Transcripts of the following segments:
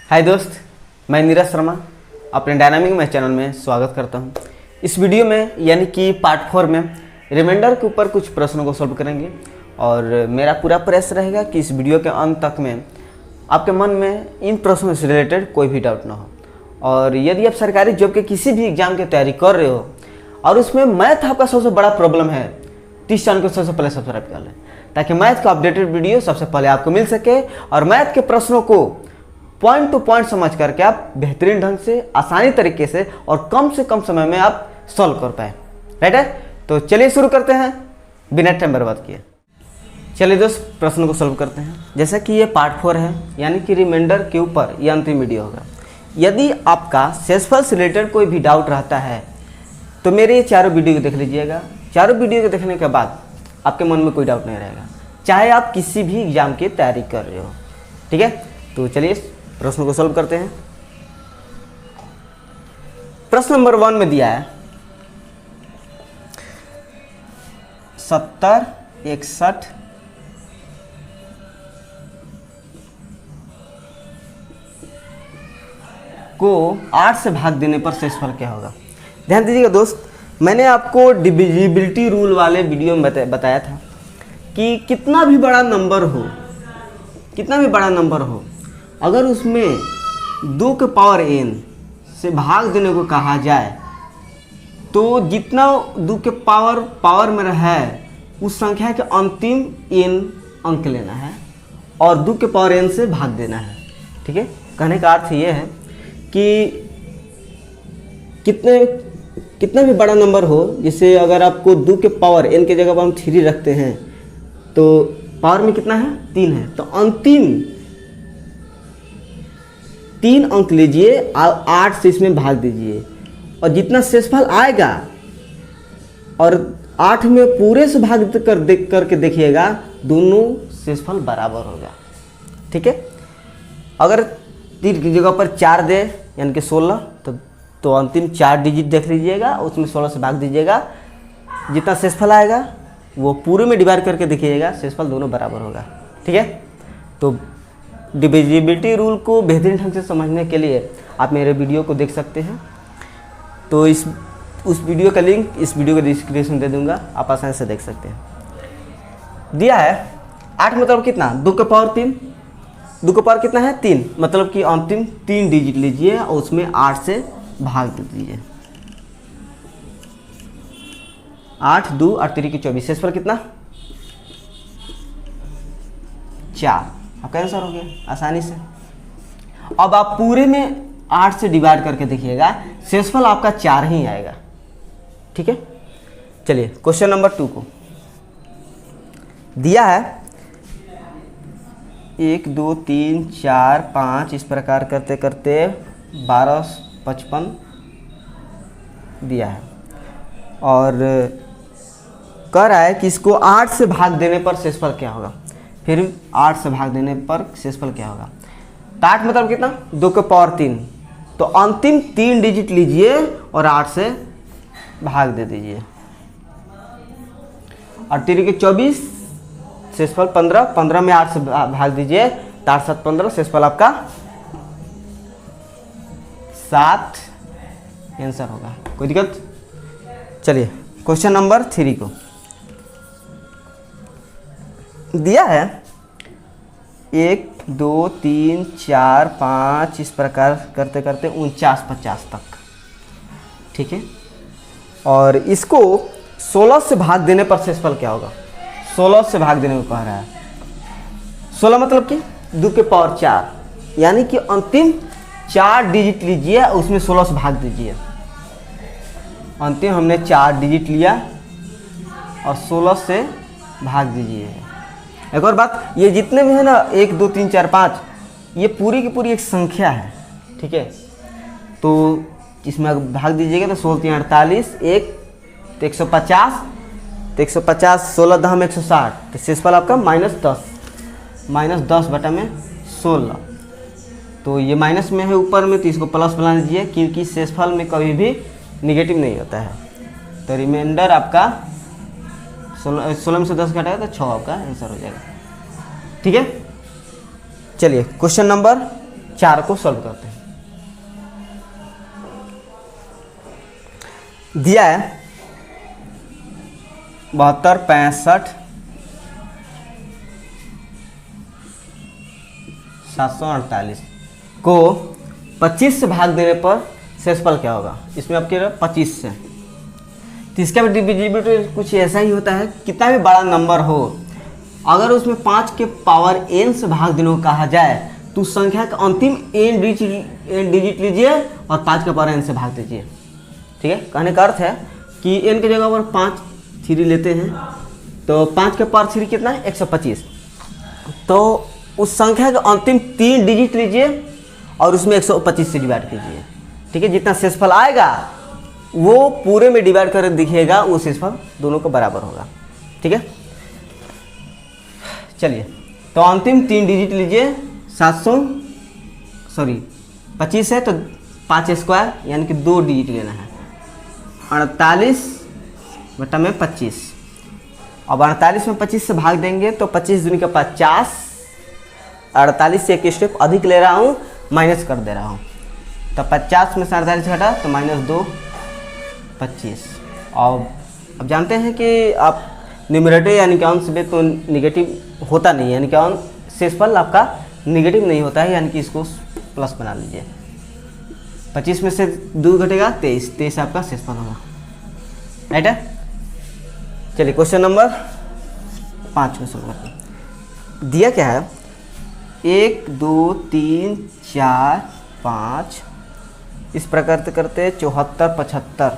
हाय दोस्त, मैं नीरज शर्मा अपने डायनामिक मैथ चैनल में स्वागत करता हूं। इस वीडियो में यानी कि पार्ट 4 में रिमाइंडर के ऊपर कुछ प्रश्नों को सॉल्व करेंगे और मेरा पूरा प्रयास रहेगा कि इस वीडियो के अंत तक में आपके मन में इन प्रश्नों से रिलेटेड कोई भी डाउट ना हो। और यदि आप सरकारी जॉब के किसी भी एग्जाम की तैयारी कर रहे हो और उसमें मैथ आपका सबसे बड़ा प्रॉब्लम है, तो इस चैनल को सबसे पहले सब्सक्राइब कर लें ताकि मैथ का अपडेटेड वीडियो सबसे पहले आपको मिल सके और मैथ के प्रश्नों को पॉइंट टू पॉइंट समझ करके आप बेहतरीन ढंग से, आसानी तरीके से और कम से कम समय में आप सॉल्व कर पाए। राइट है, तो चलिए शुरू करते हैं बिना टाइम बर्बाद किए। चलिए दोस्त, प्रश्न को सॉल्व करते हैं। जैसा कि ये पार्ट 4 है यानी कि रिमाइंडर के ऊपर ये अंतिम वीडियो होगा। यदि आपका शेषफल से रिलेटेड कोई भी डाउट रहता है तो मेरे ये चारों वीडियो को देख लीजिएगा। चारों वीडियो को देखने के बाद आपके मन में कोई डाउट नहीं रहेगा, चाहे आप किसी भी एग्जाम की तैयारी कर रहे हो। ठीक है, तो चलिए प्रश्न को सॉल्व करते हैं। प्रश्न नंबर 1 में दिया है 70, 61 को 8 से भाग देने पर शेषफल क्या होगा। ध्यान दीजिएगा दोस्त, मैंने आपको डिविजिबिलिटी रूल वाले वीडियो में बताया था कि कितना भी बड़ा नंबर हो, अगर उसमें 2 के पावर n से भाग देने को कहा जाए तो जितना 2 के पावर में है उस संख्या के अंतिम n अंक लेना है और 2 के पावर n से भाग देना है। ठीक है, कहने का अर्थ ये है कि कितना भी बड़ा नंबर हो, जैसे अगर आपको 2 के पावर n के जगह पर हम 3 रखते हैं तो पावर में कितना है, 3 है, तो अंतिम 3 अंक लीजिए और 8 से इसमें भाग दीजिए और जितना शेषफल आएगा और 8 में पूरे से भाग करके देखिएगा, दोनों शेषफल बराबर होगा। ठीक है, अगर 3 की जगह पर 4 दे यानी कि 16, तो अंतिम 4 डिजिट देख लीजिएगा, उसमें 16 से भाग दीजिएगा, जितना शेषफल आएगा वो पूरे में डिवाइड करके देखिएगा, शेषफल दोनों बराबर होगा। ठीक है, तो डिविजिबिलिटी रूल को बेहतरीन ढंग से समझने के लिए आप मेरे वीडियो को देख सकते हैं। तो उस वीडियो का लिंक इस वीडियो के डिस्क्रिप्शन दे दूंगा, आप आसानी से देख सकते हैं। दिया है 8 मतलब कितना, 2 के पावर 3, 2 के पावर कितना है, 3, मतलब कि अंतिम 3 डिजिट लीजिए और उसमें 8 से भाग दे दीजिए। 8, 2 और 3 की 24, शेषफल कितना, 4। आपका आंसर हो गया आसानी से। अब आप पूरे में 8 से डिवाइड करके देखिएगा, शेषफल आपका 4 ही आएगा। ठीक है, चलिए क्वेश्चन नंबर 2 को दिया है 1, 2, 3, 4, 5 इस प्रकार करते करते 12, 55 दिया है और कह रहा है कि इसको 8 से भाग देने पर शेषफल क्या होगा। फिर 8 से भाग देने पर शेषफल क्या होगा, तो 8 मतलब कितना, 2 के पावर 3, तो अंतिम 3 डिजिट लीजिए और 8 से भाग दे दीजिए और 3 के 24, शेषफल 15, 15 में 8 से भाग दीजिए, 8, 7, 15, शेषफल आपका 7 आंसर होगा। कोई दिक्कत। चलिए क्वेश्चन नंबर 3 को दिया है 1, 2, 3, 4, 5 इस प्रकार करते करते 49, 50 तक। ठीक है, और इसको 16 से भाग देने पर शेषफल क्या होगा। 16 से भाग देने को कह रहा है। 16 मतलब कि 2 के पावर 4, यानी कि अंतिम 4 डिजिट लीजिए उसमें 16 से भाग दीजिए। अंतिम हमने 4 डिजिट लिया और 16 से भाग दीजिए। एक और बात, ये जितने भी है ना 1, 2, 3, 4, 5, ये पूरी की पूरी एक संख्या है। ठीक है, तो इसमें भाग दीजिएगा तो 16, 3, 48, 1 तो 150, तो 150, 16 दहम 160, तो शेषफल आपका -10 बटा में 16। तो ये माइनस में है ऊपर में, तो इसको प्लस बना दीजिए क्योंकि शेषफल में कभी भी निगेटिव नहीं होता है। तो रिमाइंडर आपका 16 में से 10 घटाएगा तो 6 आपका आंसर हो जाएगा। ठीक है, चलिए क्वेश्चन नंबर 4 को सॉल्व करते हैं। दिया है 72, 65, 748 को 25 से भाग देने पर शेषफल क्या होगा। इसमें आपके 25 से, तो इसका भी डिविजिबिलिटी कुछ ऐसा ही होता है, कितना भी बड़ा नंबर हो अगर उसमें 5 के पावर n से भाग देने को कहा जाए तो उस संख्या का अंतिम n डिजिट लीजिए और 5 के पावर n से भाग दीजिए। ठीक है, कहने का अर्थ है कि n की जगह पर 5 3 लेते हैं तो 5 के पावर 3 कितना है 125, तो उस संख्या का अंतिम 3 डिजिट लीजिए और उसमें 125 से डिवाइड कीजिए। ठीक है, जितना शेषफल आएगा वो पूरे में डिवाइड कर दिखेगा, वो शेषफल दोनों को बराबर होगा। ठीक है, चलिए तो अंतिम 3 डिजिट लीजिए, 25 है तो 5 स्क्वायर यानी कि 2 डिजिट लेना है, 48/25। अब 48 में 25 से भाग देंगे तो 25 दूनी का 50, 48 से एक स्टेप अधिक ले रहा हूँ, माइनस कर दे रहा हूँ, तो 50 में से 48 घटा तो -2 25। और अब जानते हैं कि आप न्यूमरेटर यानी कि अंश में तो निगेटिव होता नहीं है, यानी कि शेषफल आपका निगेटिव नहीं होता है, यानी कि इसको प्लस बना लीजिए। 25 में से 2 घटेगा 23 आपका शेषफल होगा। राइट है, चलिए क्वेश्चन नंबर 5 में सॉल्व करते हैं। दिया क्या है 1 2 3 4 5, इस प्रकार से करते 74 75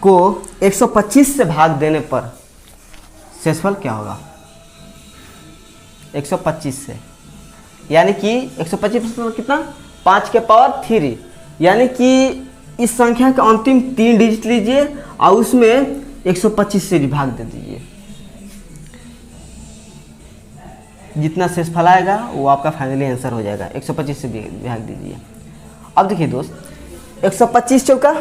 को 125 से भाग देने पर शेषफल क्या होगा। 125 से यानी कि 125 पर कितना 5 के पावर 3, यानी कि इस संख्या का अंतिम 3 डिजिट लीजिए और उसमें 125 से भाग दे दीजिए। जितना शेषफल आएगा वो आपका फाइनली आंसर हो जाएगा। 125 से भाग दीजिए। अब देखिए दोस्त, 125 चौका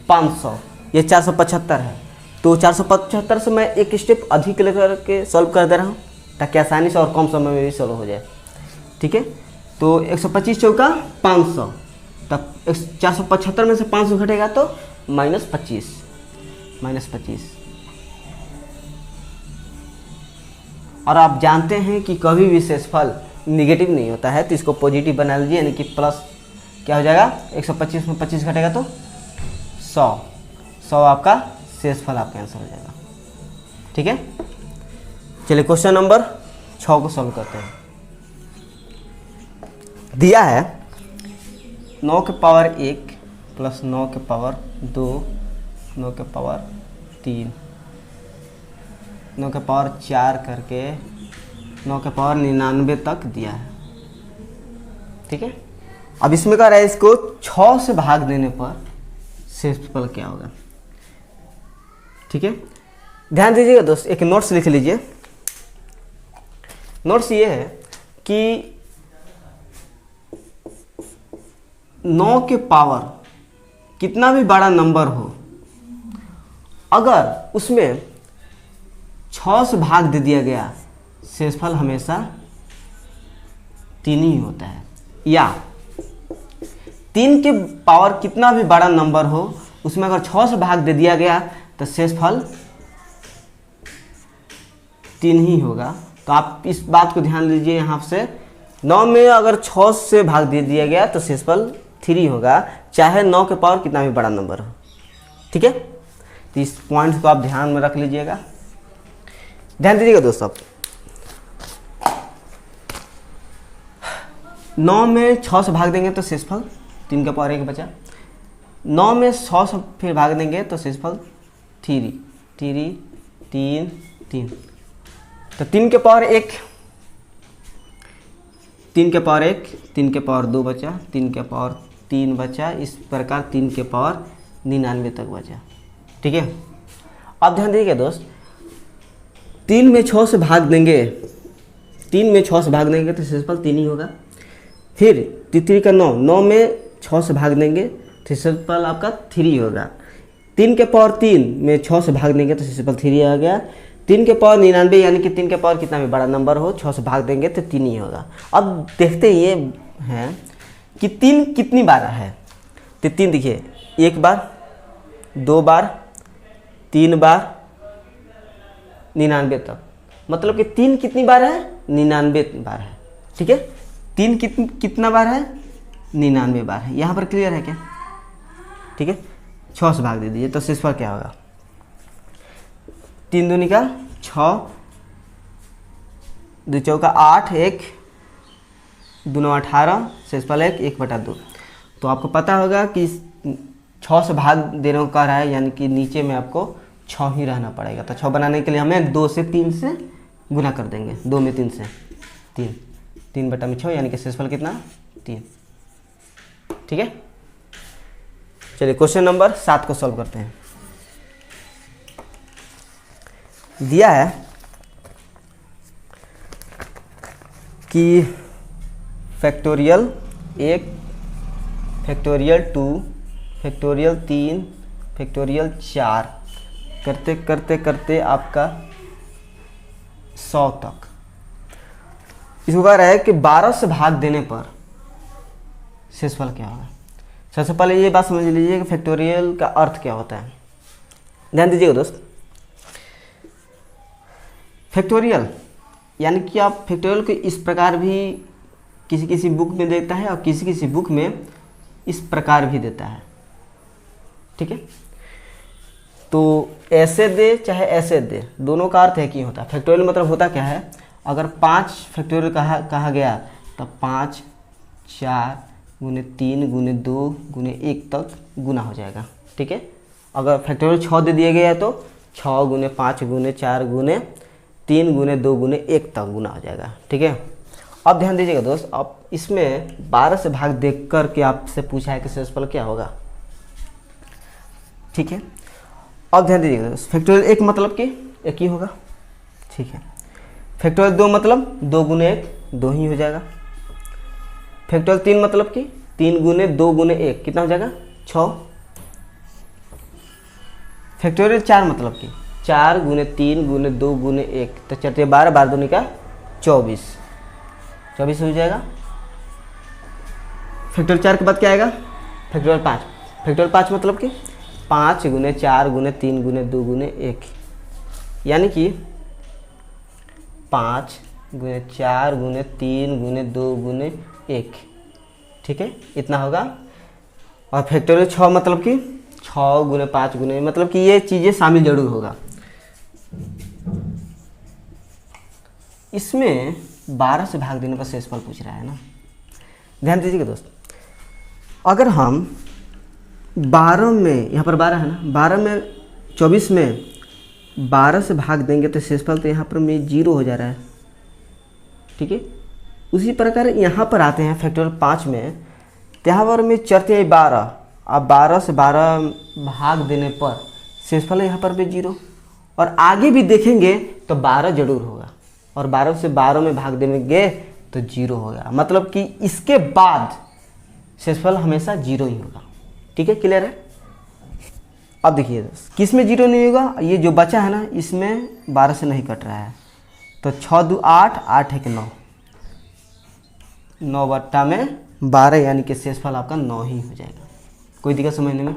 500, ये 475 है, तो 475 से मैं एक स्टेप अधिक लेकर के सॉल्व कर दे रहा हूँ ताकि आसानी से और कम समय में भी सॉल्व हो जाए। ठीक है, तो 125 चौका 500, तब 475 में से 500 घटेगा तो -25। और आप जानते हैं कि कभी भी शेषफल निगेटिव नहीं होता है, तो इसको पॉजिटिव बना लीजिए, यानी कि प्लस क्या हो जाएगा 125 में 25 घटेगा तो 100 आपका शेषफल आपका आंसर हो जाएगा। ठीक है, चलिए क्वेश्चन नंबर 6 को सॉल्व करते हैं। दिया है 9 के पावर 1 प्लस 9 के पावर 2, 9 के पावर 3, 9 के पावर 4 करके 9 के पावर 99 तक दिया है। ठीक है, अब इसमें कह रहा है इसको 6 से भाग देने पर शेषफल क्या होगा। ठीक है, ध्यान दीजिएगा दोस्त, एक नोट्स लिख लीजिए। नोट्स ये है कि 9 के पावर कितना भी बड़ा नंबर हो, अगर उसमें 6 से भाग दे दिया गया, शेषफल हमेशा 3 ही होता है। या 3 के पावर कितना भी बड़ा नंबर हो, उसमें अगर 6 से भाग दे दिया गया तो शेषफल 3 ही होगा। तो आप इस बात को ध्यान लीजिए यहाँ से, 9 में अगर 6 से भाग दे दिया गया तो शेषफल 3 होगा, चाहे 9 के पावर कितना भी बड़ा नंबर हो। ठीक है, तो इस पॉइंट को आप ध्यान में रख लीजिएगा। ध्यान दीजिएगा दोस्तों, 9 में 6 से भाग देंगे तो शेषफल 3 के पावर 1 बचा। 9 में 100 से फिर भाग देंगे तो शेषफल 3 3 3 3, तो 3 के पावर 1, 3 के पावर 1, 3 के पावर 2 बचा, 3 के पावर 3 बचा, इस प्रकार 3 के पावर 99 तक बचा। ठीक है, अब ध्यान दीजिएगा दोस्त, 3 में 6 से भाग देंगे, 3 में 6 से भाग देंगे तो शेषफल 3 ही होगा। फिर 3 का 9, 9 में 6 से भाग देंगे तो शेषफल आपका 3 होगा। 3 के पावर 3 में 6 से भाग देंगे तो शेषफल 3 आ गया। 3 के पावर 99 यानी कि 3 के पावर कितना भी बड़ा नंबर हो 6 से भाग देंगे तो 3 ही होगा। अब देखते ये हैं कि 3 कितनी बार है। तो 3 देखिए 1 बार, 2 बार, 3 बार, 99 तक, मतलब कि 3 कितनी बार है 99 बार है। ठीक है, 3 कितना बार है 99 बार है। यहाँ पर क्लियर है क्या? ठीक है, 6 से भाग दे दीजिए तो शेषफल क्या होगा? 3 दूनी का 6, 2 चौका 8, 1 दूनो 18, शेषफल 1/2। तो आपको पता होगा कि 6 से भाग देने को कह रहा है, यानी कि नीचे में आपको 6 ही रहना पड़ेगा। तो 6 बनाने के लिए हमें 2 से 3 से गुना कर देंगे। 2 में 3 से 3, 3/6 यानी कि शेषफल कितना 3। ठीक है, चलिए क्वेश्चन नंबर 7 को सॉल्व करते हैं। दिया है कि फैक्टोरियल 1, फैक्टोरियल 2, फैक्टोरियल 3, फैक्टोरियल 4 करते करते करते आपका 100 तक। इसको कह रहा है कि 12 से भाग देने पर शेषफल क्या होगा। सबसे पहले ये बात समझ लीजिए कि फैक्टोरियल का अर्थ क्या होता है। ध्यान दीजिएगा दोस्त, फैक्टोरियल यानी कि आप फैक्टोरियल को इस प्रकार भी किसी किसी बुक में देता है और किसी किसी बुक में इस प्रकार भी देता है। ठीक है, तो ऐसे दे चाहे ऐसे दे, दोनों का अर्थ है कि होता है। फैक्टोरियल मतलब होता क्या है, अगर 5 फैक्टोरियल कहा गया तब 5, 4 गुने 3 गुने 2 गुने 1 तक गुना हो जाएगा। ठीक है, अगर फैक्टोरियल 6 दे दिया गया है तो 6 गुने 5 गुने 4 गुने 3 गुने 2 गुने 1 तक गुना हो जाएगा। ठीक है, अब ध्यान दीजिएगा दोस्त, अब इसमें 12 से भाग देख कर के आपसे पूछा है कि शेषफल क्या होगा। ठीक है, अब ध्यान दीजिएगा दोस्त, फैक्टोरियल 1 मतलब कि 1 ही होगा। ठीक है, फैक्टोरियल 2 मतलब 2 गुने 1 2 ही हो जाएगा। फैक्टोरियल 3 मतलब कि 3 गुने 2 गुने 1 कितना हो जाएगा 6। फैक्टोरियल 4 मतलब कि 4 गुने 3 गुने 2 गुने 1 तो 4 12, 12 दूनी का 24 हो जाएगा। फैक्टोरियल 4 के बाद क्या आएगा फैक्टोरियल 5। फैक्टोरियल 5 मतलब कि 5 गुने 4 गुने 3 गुने 2 गुने 1 यानी कि 5 गुने 4 गुने 3 गुने 2 गुने 1। ठीक है, इतना होगा। और फैक्टोरियल 6 मतलब कि 6 गुने 5 गुने, मतलब कि ये चीज़ें शामिल जरूर होगा। इसमें 12 से भाग देने पर शेषफल पूछ रहा है ना। ध्यान दीजिएगा दोस्त, अगर हम 12 में, यहाँ पर 12 है ना, 12 में 24 में 12 से भाग देंगे तो शेषफल तो यहाँ पर में 0 हो जा रहा है। ठीक है, उसी प्रकार यहाँ पर आते हैं फैक्टोरियल 5 में, तो यहाँ पर में चरते हैं 12। अब 12 से 12 भाग देने पर शेषफल यहाँ पर भी 0, और आगे भी देखेंगे तो 12 जरूर होगा, और 12 से 12 में भाग देंगे तो 0 होगा, मतलब कि इसके बाद शेषफल हमेशा 0 ही होगा। ठीक है, क्लियर है। अब देखिए किस में 0 नहीं होगा, ये जो बचा है ना इसमें 12 से नहीं कट रहा है, तो 6 2 8, 8 1 9, 9 बट्टा में 12 यानी कि शेषफल आपका 9 ही हो जाएगा। कोई दिक्कत समझने में?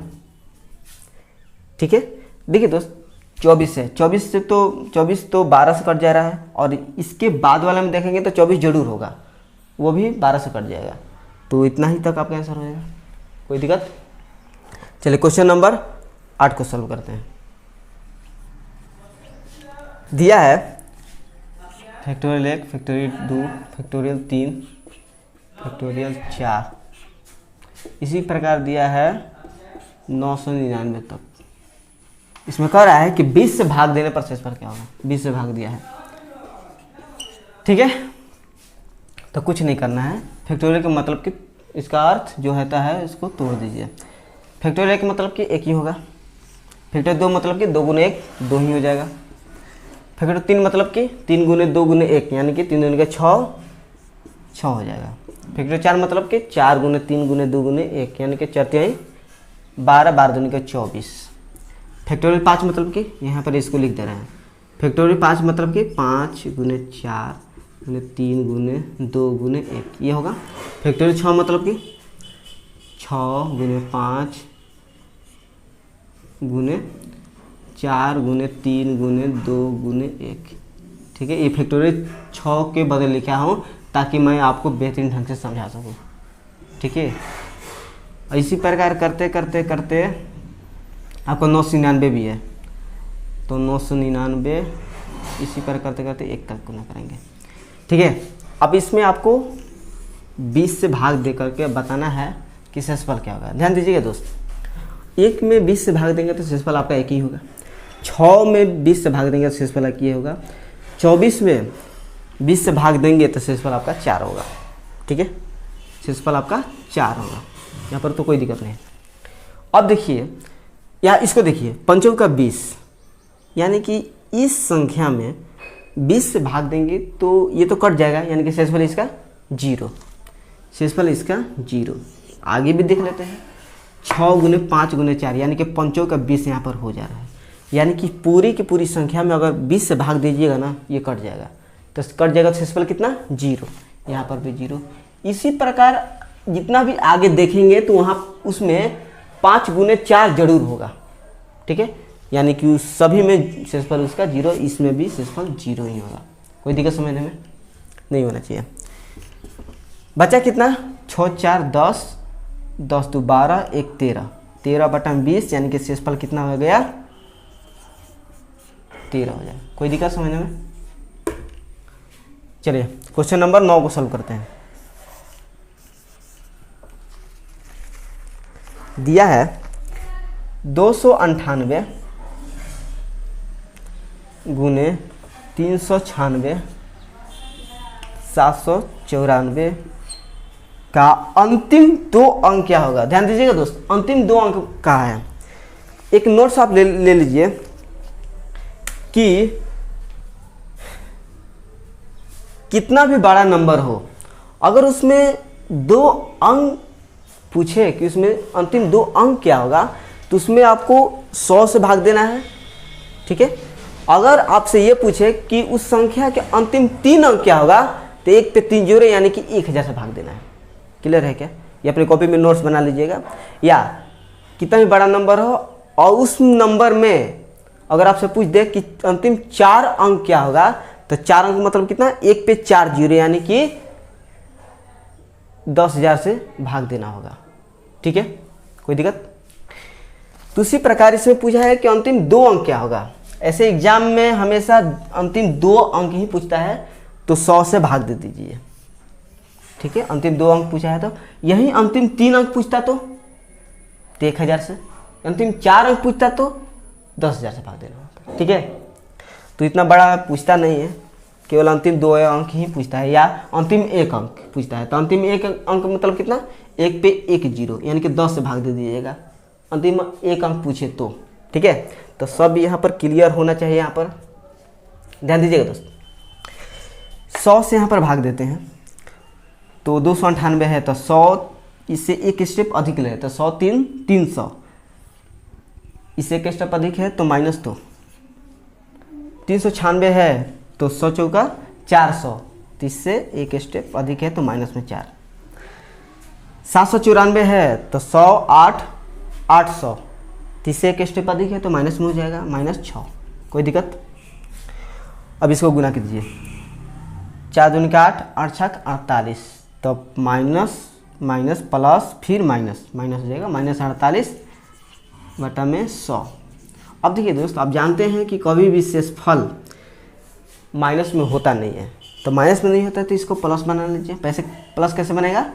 ठीक है, देखिए दोस्त 24 है, 24 से तो 24 तो 12 से कट जा रहा है, और इसके बाद वाला में देखेंगे तो 24 जरूर होगा, वो भी 12 से कट जाएगा, तो इतना ही तक आपका आंसर हो जाएगा। कोई दिक्कत? चलिए क्वेश्चन नंबर 8 को सॉल्व करते हैं। दिया है फैक्टोरियल 1, फैक्टोरियल 2, फैक्टोरियल 3, फैक्टोरियल 4, इसी प्रकार दिया है 999 तक। इसमें कह रहा है कि 20 से भाग देने पर शेषफल क्या होगा। 20 से भाग दिया है, ठीक है, तो कुछ नहीं करना है। फैक्टोरियल का मतलब कि इसका अर्थ जो होता है इसको तोड़ दीजिए। फैक्टोरियल का मतलब कि 1 ही होगा। फैक्टोरियल 2 मतलब कि 2 गुने 1 2 ही हो जाएगा। फैक्टोरियल 3 मतलब कि 3 गुने 2 गुने 1 यानी कि 3 गुने 6 हो जाएगा। फैक्टोरियल 4 मतलब कि 4 गुने 3 गुने 2 गुने 1 यानी कि 4 3 12, 12 दूनी का 24। फैक्टोरियल 5 मतलब कि यहाँ पर इसको लिख दे रहे हैं। फैक्टोरियल 5 मतलब कि 5 गुने 4 गुने 3 गुने 2 गुने 1 ये होगा। फैक्टोरियल 6 मतलब कि 6 गुने 5 गुने 4 गुने 3 गुने 2 गुने 1। ठीक है, ये फैक्टोरियल 6 के बदले लिखा हूँ ताकि मैं आपको बेहतरीन ढंग से समझा सकूँ। ठीक है, इसी प्रकार करते करते करते आपको 999 भी है, तो 999 इसी पर करते करते 1 का गुना करेंगे। ठीक है, अब इसमें आपको 20 से भाग दे करके बताना है कि शेषफल क्या होगा। ध्यान दीजिएगा दोस्त, 1 में 20 से भाग देंगे तो शेषफल आपका 1 ही होगा। 6 में 20 से भाग देंगे तो शेषफल 1 ही होगा। 24 में 20 से भाग देंगे तो शेषफल आपका 4 होगा। ठीक है, शेषफल आपका 4 होगा, यहाँ पर तो कोई दिक्कत नहीं। अब देखिए या इसको देखिए, 5 का 20 यानी कि इस संख्या में 20 से भाग देंगे तो ये तो कट जाएगा, यानी कि शेषफल इसका 0, शेषफल इसका 0। आगे भी देख लेते हैं, 6 गुने 5 गुने 4 यानी कि 5 का 20 यहाँ पर हो जा रहा है, यानी कि पूरी की पूरी संख्या में अगर 20 से भाग दीजिएगा ना ये कट जाएगा, तो कट जाएगा तो शेषफल कितना 0, यहाँ पर भी 0। इसी प्रकार जितना भी आगे देखेंगे तो वहाँ उसमें 5 गुने 4 जरूर होगा। ठीक है, यानी कि उस सभी में शेषफल उसका 0, इसमें भी शेषफल 0 ही होगा। कोई दिक्कत समझने में नहीं होना चाहिए। बचा कितना, 6 4 10, 10 2 12, 1 13, 13 बटा 20 यानी कि शेषफल कितना हो गया 13 हो जाए। कोई दिक्कत समझने में? चलिए क्वेश्चन नंबर 9 को सॉल्व करते हैं। दिया है 298 गुने 396 794 का अंतिम 2 अंक क्या होगा। ध्यान दीजिएगा दोस्त, अंतिम 2 अंक कहाँ है। एक नोट्स आप ले लीजिए कि कितना भी बड़ा नंबर हो, अगर उसमें 2 अंक पूछे कि उसमें अंतिम 2 अंक क्या होगा तो उसमें आपको 100 से भाग देना है। ठीक है, अगर आपसे ये पूछे कि उस संख्या के अंतिम 3 अंक क्या होगा तो 1 पे 3 जोड़े यानी कि 1000 से भाग देना है। क्लियर है क्या? ये अपनी कॉपी में नोट्स बना लीजिएगा। या कितना भी बड़ा नंबर हो और उस नंबर में अगर आपसे पूछ दे कि अंतिम 4 अंक क्या होगा तो 4 अंक मतलब कितना, 1 पे 4 जीरो यानी कि 10,000 से भाग देना होगा। ठीक है, कोई दिक्कत? तो उसी प्रकार इसमें पूछा है कि अंतिम 2 अंक क्या होगा। ऐसे एग्जाम में हमेशा अंतिम 2 अंक ही पूछता है, तो 100 से भाग दे दीजिए। ठीक है, अंतिम 2 अंक पूछा है तो यही अंतिम 3 अंक पूछता तो 1000 से, अंतिम 4 अंक पूछता तो 10,000 से भाग देना होता। ठीक है, तो इतना बड़ा पूछता नहीं है, केवल अंतिम 2 अंक ही पूछता है या अंतिम 1 अंक पूछता है। तो अंतिम 1 अंक मतलब कितना, 1 पे 1 जीरो यानी कि 10 से भाग दे दीजिएगा अंतिम 1 अंक पूछे तो। ठीक है, तो सब यहाँ पर क्लियर होना चाहिए। यहाँ पर ध्यान दीजिएगा दोस्त, 100 से यहाँ पर भाग देते हैं तो 298 है तो 100 इससे 1 स्टेप अधिक ले तो 100 3 300, इससे 1 स्टेप अधिक है तो -2, 396 है तो 100 चौका 400, तो इससे 1 स्टेप अधिक है तो -4, 794 है तो 100 8 800, इससे 1 स्टेप अधिक है तो माइनस में हो जाएगा -6। कोई दिक्कत? अब इसको गुना कीजिए, 4 दूनी का 8, 8 छक 48, तो माइनस माइनस प्लस फिर माइनस माइनस हो जाएगा -48 बटा में 100। अब देखिए दोस्त, आप जानते हैं कि कभी भी शेषफल माइनस में होता नहीं है, तो माइनस में नहीं होता तो इसको प्लस बना लीजिए। पैसे प्लस कैसे बनेगा,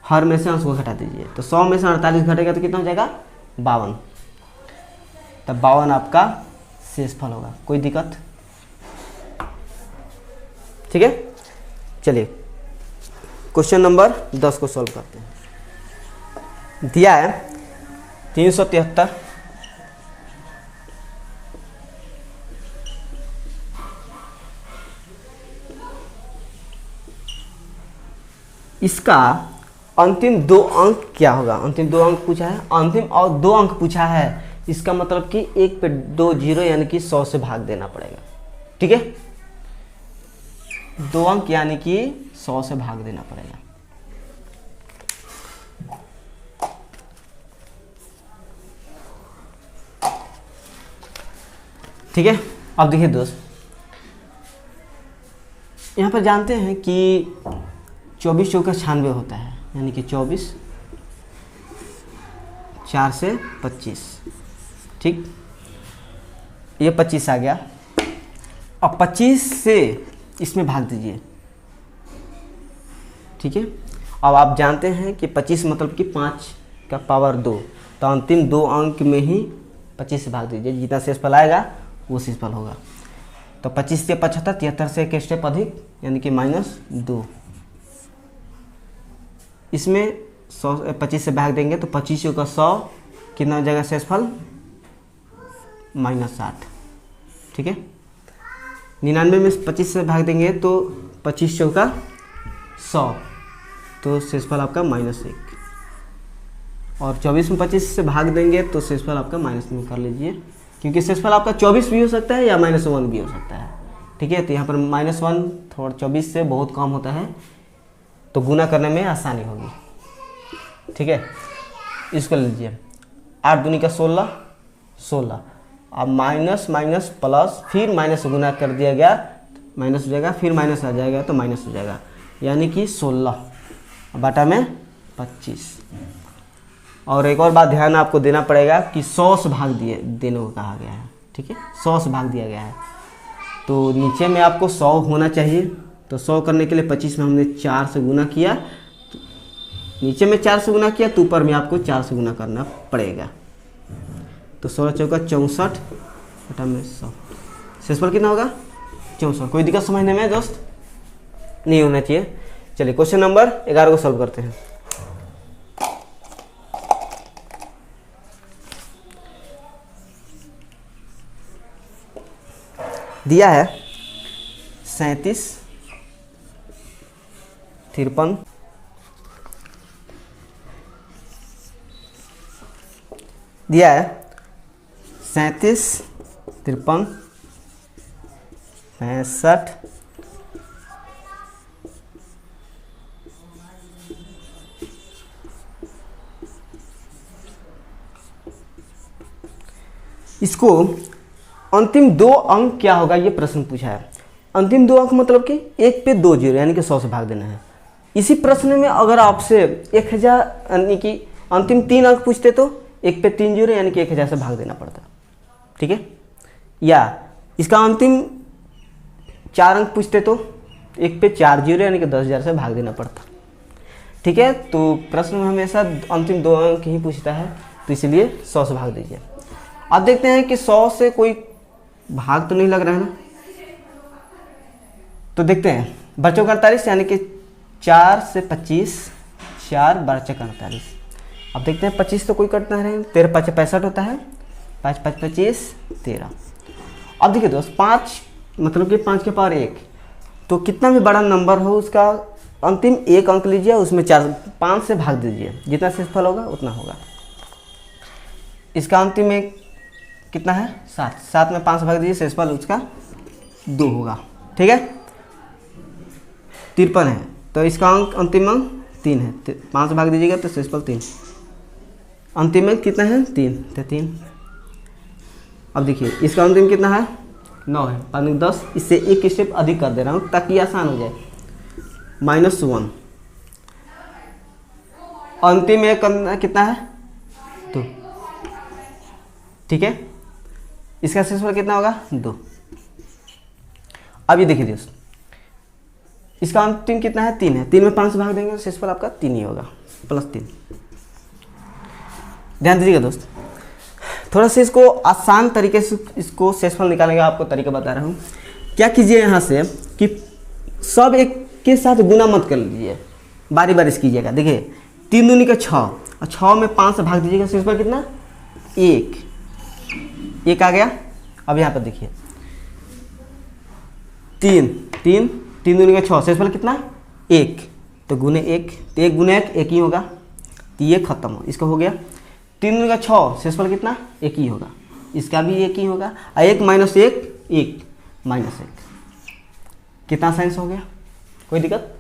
हर में से अंश को घटा दीजिए, तो 100 में से 48 घटेगा तो कितना हो जाएगा 52, तब 52 आपका शेषफल होगा। कोई दिक्कत? ठीक है, चलिए क्वेश्चन नंबर 10 को सॉल्व करते हैं। दिया है 373 इसका अंतिम 2 अंक क्या होगा। अंतिम 2 अंक पूछा है, अंतिम और 2 अंक पूछा है, इसका मतलब कि 1 पे 2 जीरो यानी कि 100 से भाग देना पड़ेगा। ठीक है, 2 अंक यानी कि 100 से भाग देना पड़ेगा। ठीक है, अब देखिए दोस्त, यहाँ पर जानते हैं कि 24 चौका 96 होता है, यानी कि 24 4 से 25। ठीक, ये 25 आ गया। अब 25 से इसमें भाग दीजिए। ठीक है, अब आप जानते हैं कि 25 मतलब कि 5 का पावर 2, तो अंतिम 2 अंक में ही 25 से भाग दीजिए, जितना शेषफल आएगा वो शेषफल होगा। तो 25 से 75, 73 से एक स्टेप अधिक यानी कि -2। इसमें 25 से भाग देंगे तो 25 का 100, कितना हो जाएगा शेषफल? -60। ठीक है, 99 में 25 से भाग देंगे तो 25 चौका 100, तो शेषफल आपका -1। और 24 में 25 से भाग देंगे तो शेषफल आपका -3 कर लीजिए, क्योंकि शेषफल आपका 24 भी हो सकता है या -1 भी हो सकता है। ठीक है, तो यहाँ पर -1 थोड़ा 24 से बहुत कम होता है, तो गुना करने में आसानी होगी। ठीक है, इसको लीजिए, 8 दूनी का 16, 16। अब माइनस माइनस प्लस, फिर माइनस से गुना कर दिया गया, माइनस हो जाएगा, फिर माइनस आ जाएगा तो माइनस हो जाएगा, यानी कि 16 बटा में 25। और एक और बात ध्यान आपको देना पड़ेगा कि 100 से भाग देने को कहा गया है। ठीक है, 100 से भाग दिया गया है, तो नीचे में आपको 100 होना चाहिए। तो 100 करने के लिए 25 में हमने 4 से गुना किया, तो नीचे में 4 से गुना किया, तो ऊपर में आपको 4 से गुना करना पड़ेगा। तो 16 चौका 64 बटा में 100, शेषफल कितना होगा? 64। कोई दिक्कत समझने में दोस्त? नहीं होना चाहिए। चलिए क्वेश्चन नंबर 11 को सॉल्व करते हैं। दिया है 37, 53, दिया है 37, 53, 65, इसको अंतिम 2 अंक क्या होगा ये प्रश्न पूछा है। अंतिम 2 अंक मतलब कि 1 पे 2 जीरो यानी कि 100 से भाग देना है। इसी प्रश्न में अगर आपसे 1000 यानी कि अंतिम 3 अंक पूछते तो 1 पे 3 जीरो यानी कि 1000 से भाग देना पड़ता। ठीक है, या इसका अंतिम 4 अंक पूछते तो 1 पे 4 जीरो यानी कि 10,000 से भाग देना पड़ता। ठीक है, तो प्रश्न में हमेशा अंतिम 2 अंक ही पूछता है, तो इसलिए 100 से भाग दीजिए। अब देखते हैं कि 100 से कोई भाग तो नहीं लग रहा है ना, तो देखते हैं। बच्चों का 48 यानी कि 4 से 25, 4 12 चौका 48। अब देखते हैं 25 तो कोई कटना है, 13 5 65 होता है, 5 5 25 13। अब देखिए दोस्त, 5 मतलब कि 5 के पावर 1, तो कितना भी बड़ा नंबर हो उसका अंतिम 1 अंक लीजिए, उसमें 5 से भाग दीजिए, जितना शेषफल होगा उतना होगा। इसका अंतिम एक कितना है? 7, 7 में 5 से भाग दीजिए, शेषफल उसका 2 होगा। ठीक है, 53 है, तो इसका अंक अंतिम अंक 3 है, 5 से भाग दीजिएगा तो शेषफल 3। अंतिम अंक कितना है? 3, तो 3। अब देखिए इसका अंतिम कितना है? 9 है, 5 10, इससे एक स्टेप अधिक कर दे रहा हूँ ताकि आसान हो जाए। -1, अंतिम एक कितना है? 2। ठीक है, इसका शेषफल कितना होगा? 2। अब ये देखिए दोस्त, इसका अंतिम कितना है? 3 है, 3 में 5 से भाग देंगे तो शेषफल आपका 3 ही होगा, +3। ध्यान दीजिएगा दोस्त, थोड़ा सा इसको आसान तरीके से इसको शेषफल निकालने का आपको तरीका बता रहा हूँ। क्या कीजिए यहाँ से कि सब एक के साथ गुना मत कर लीजिए, बारी बारी से कीजिएगा। देखिए 3 दूनी का 6, और 6 में 5 से भाग दीजिएगा, शेषफल कितना? 1 आ गया। अब यहाँ पर देखिए 3 दूनी का 6, शेषफल कितना? 1, तो गुने 1, तो 1 गुने 1 ही होगा, तो ये खत्म हो, इसका हो गया। 3 दूनी का 6, शेषफल कितना? 1 ही होगा, इसका भी 1 ही होगा। 1 - 1 1, -1। कितना साइंस हो गया, कोई दिक्कत?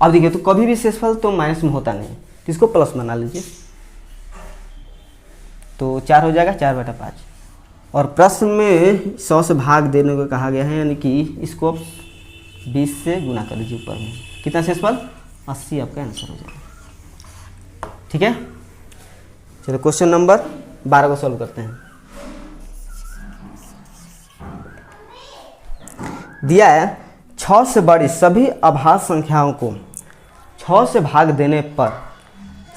अब देखिए तो कभी भी शेषफल तो माइनस में होता नहीं, तो इसको प्लस बना लीजिए, तो 4 हो जाएगा, 4/5। और प्रश्न में 100 से भाग देने को कहा गया है, यानी कि इसको 20 से गुना कर दीजिए ऊपर में। कितना शेषफल? 80 आपका आंसर हो जाएगा। ठीक है, चलो क्वेश्चन नंबर 12 को सॉल्व करते हैं। दिया है 6 से बड़ी सभी अभाज्य संख्याओं को 6 से भाग देने पर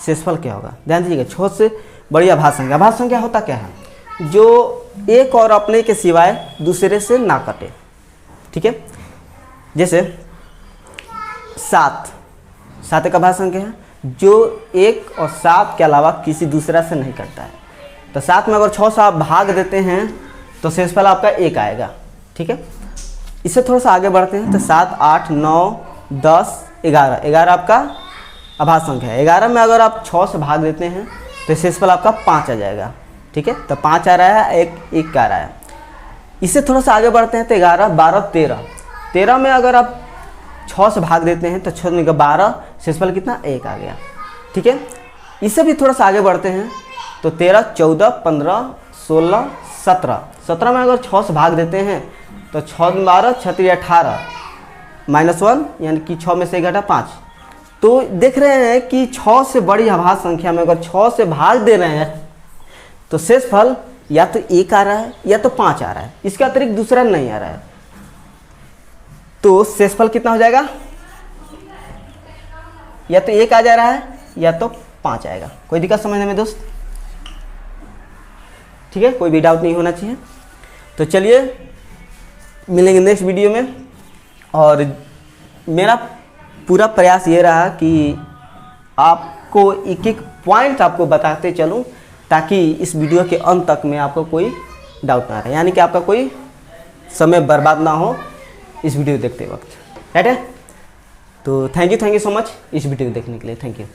शेषफल क्या होगा। ध्यान दीजिएगा, 6 से बड़ी अभाज्य संख्या होता क्या है, जो एक और अपने के सिवाय दूसरे से ना कटे। ठीक है, जैसे 7 एक अभाज्य संख्या है जो 1 और 7 के अलावा किसी दूसरा से नहीं कटता है। तो 7 में अगर 6 से आप भाग देते हैं तो शेषफल आपका 1 आएगा। ठीक है, इससे थोड़ा सा आगे बढ़ते हैं तो 7, 8, 9, 10, 11 आपका अभाज्य संख्या है। 11 में अगर आप 6 से भाग देते हैं तो शेषफल आपका 5 आ जाएगा। ठीक है, तो 5 आ रहा है, 1 आ रहा है। इससे थोड़ा सा आगे बढ़ते हैं तो 11, 12, 13 में अगर आप 6 से भाग देते हैं तो 6 में 12, शेषफल कितना? 1 आ गया। ठीक है, इससे भी थोड़ा सा आगे बढ़ते हैं तो 13, 14, 15, 16, 17 में अगर 6 से भाग देते हैं तो 6, 12, 6, 18, -1 यानी कि 6 में से 1 घटा 5। तो देख रहे हैं कि 6 से बड़ी अभाज्य संख्या में अगर 6 से भाग दे रहे हैं तो शेषफल या तो 1 आ रहा है या तो 5 आ रहा है, इसके अतिरिक्त दूसरा नहीं आ रहा है। तो शेषफल कितना हो जाएगा? या तो 1 आ जा रहा है या तो 5 आएगा। कोई दिक्कत समझने में दोस्त? ठीक है, कोई भी डाउट नहीं होना चाहिए। तो चलिए मिलेंगे नेक्स्ट वीडियो में। और मेरा पूरा प्रयास ये रहा कि आपको एक एक पॉइंट आपको बताते चलूं ताकि इस वीडियो के अंत तक में आपको कोई डाउट ना रहे, यानी कि आपका कोई समय बर्बाद ना हो इस वीडियो देखते वक्त। राइट है, तो थैंक यू सो मच इस वीडियो देखने के लिए। Thank you.